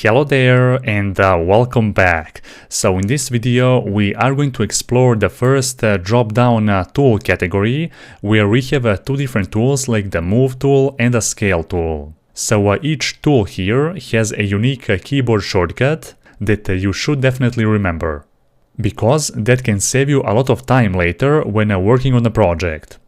Hello there and welcome back. So in this video we are going to explore the first drop-down tool category, where we have two different tools like the Move tool and the Scale tool. So each tool here has a unique keyboard shortcut that you should definitely remember, because that can save you a lot of time later when working on a project.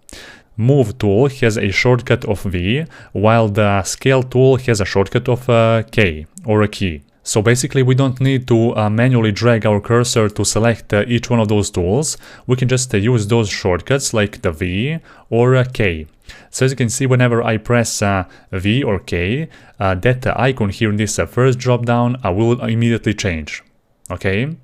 Move tool has a shortcut of V, while the Scale tool has a shortcut of K, or a key. So basically we don't need to manually drag our cursor to select each one of those tools. We can just use those shortcuts like the V or K. So as you can see, whenever I press V or K, that icon here in this first drop down will immediately change. Okay?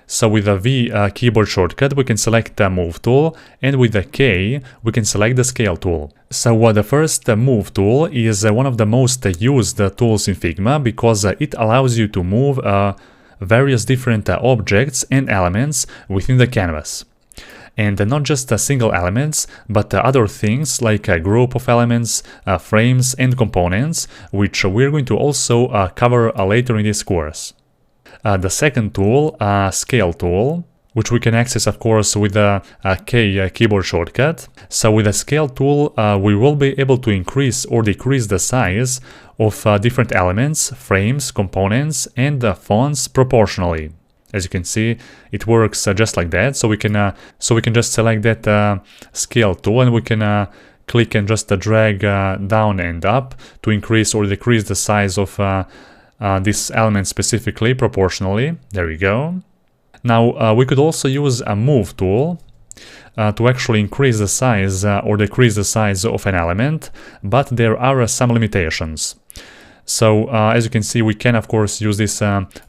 So with the V keyboard shortcut we can select the Move tool, and with the K we can select the Scale tool. So the first Move tool is one of the most used tools in Figma, because it allows you to move various different objects and elements within the canvas. And not just single elements, but other things like a group of elements, frames and components, which we're going to also cover later in this course. The second tool, Scale tool, which we can access of course with the K keyboard shortcut. So with the Scale tool we will be able to increase or decrease the size of different elements, frames, components and fonts proportionally. As you can see, it works just like that. So we can just select that Scale tool, and we can click and just drag down and up to increase or decrease the size of this element specifically, proportionally. There we go. Now we could also use a Move tool to actually increase the size or decrease the size of an element, but there are some limitations. So as you can see, we can of course use this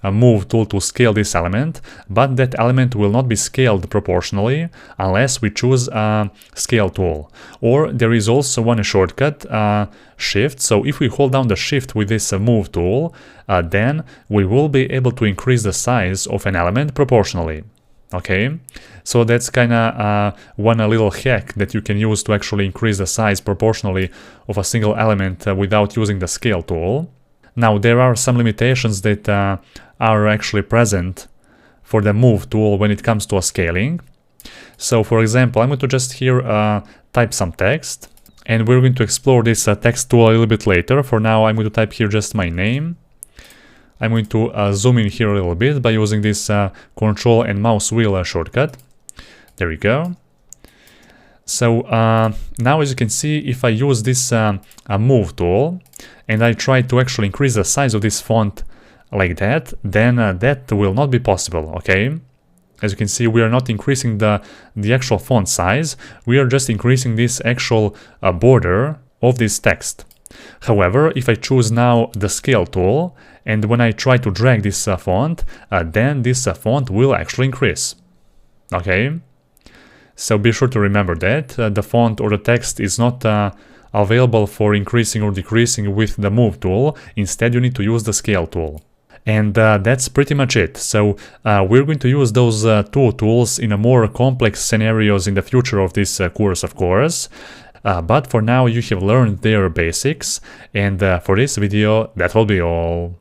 Move tool to scale this element, but that element will not be scaled proportionally unless we choose a Scale tool. Or there is also one shortcut, Shift. So if we hold down the Shift with this Move tool, then we will be able to increase the size of an element proportionally. Okay, so that's kinda one little hack that you can use to actually increase the size proportionally of a single element without using the Scale tool. Now there are some limitations that are actually present for the Move tool when it comes to a scaling. So for example, I'm going to just here type some text, and we're going to explore this text tool a little bit later. For now I'm going to type here just my name. I'm going to zoom in here a little bit by using this control and mouse wheel shortcut. There we go. So now as you can see, if I use this Move tool and I try to actually increase the size of this font like that, then that will not be possible, okay? As you can see, we are not increasing the actual font size, we are just increasing this actual border of this text. However, if I choose now the Scale tool, and when I try to drag this font, then this font will actually increase. Okay? So be sure to remember that the font or the text is not available for increasing or decreasing with the Move tool. Instead, you need to use the Scale tool. And that's pretty much it. So we're going to use those two tools in a more complex scenarios in the future of this course, of course. But for now you have learned their basics, and for this video that will be all.